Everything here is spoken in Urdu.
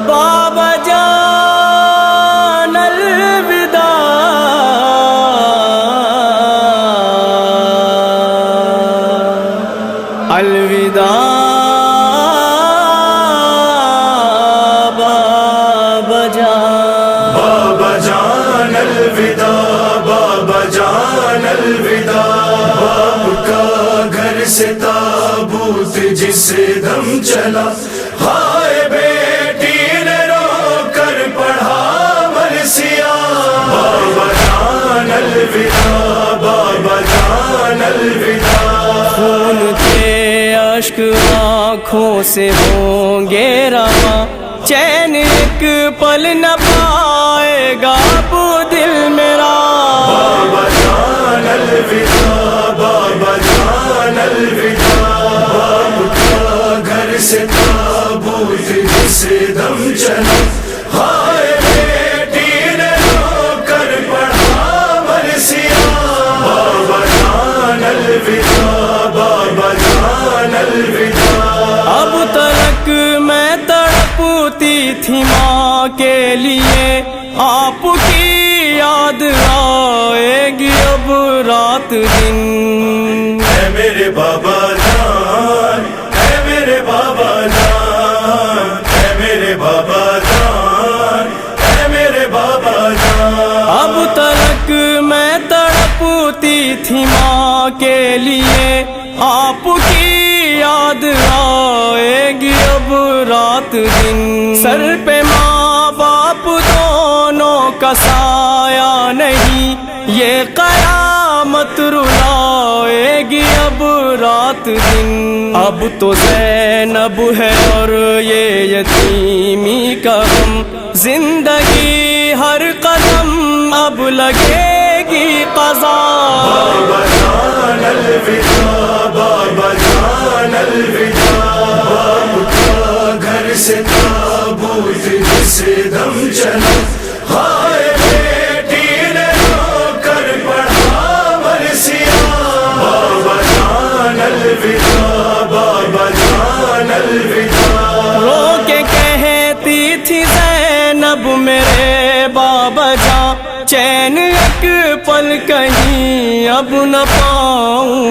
بابا جان الوداع الوداع بابا جان الوداع بابا جان الوداع باپ کا گھر سے تابوت جس دم چلا ہائے بیٹی نے رو کر پڑھا مرثیہ بابا جان الوداع بابا جان الوداع خون کے اشک آنکھوں سے ہوں گے رواں چین ایک پل نہ پائے گا اب دل میرا بابا جان الوداع بابا جان الوداع باپ کا گھر سے تابوت جس دم چلا ہائے بیٹی نے رو کر پڑھا مرثیہ بابا جان الوداع بابا جان الوداع اب تلک میں تڑپتی تھی ماں کے لیے آپ کی یاد آئے گی اب رات دن اے میرے بابا جان اے میرے بابا جان اے میرے بابا جان اے میرے بابا جان اب تلک میں تڑپتی تھی ماں کے لیے آپ کی یاد آئے گی اب رات دن سر پہ ماں باپ دونوں کا سایہ نہیں یہ قیامت رلائے گی اب رات دن اب تو زینب ہے اور یہ یتیمی کا غم زندگی ہر قدم اب لگے گی قضا بابا جان الوداع بابا جان الوداع باپ کا گھر سے تابوت جس دم چلا ہائے بیٹی نے رو کر پڑھا مرثیہ بابا جان الوداع بابا جان الوداع رو کے کہتی تھی زینب میرے بابا جان چین ایک پل کہیں اب نہ پاؤں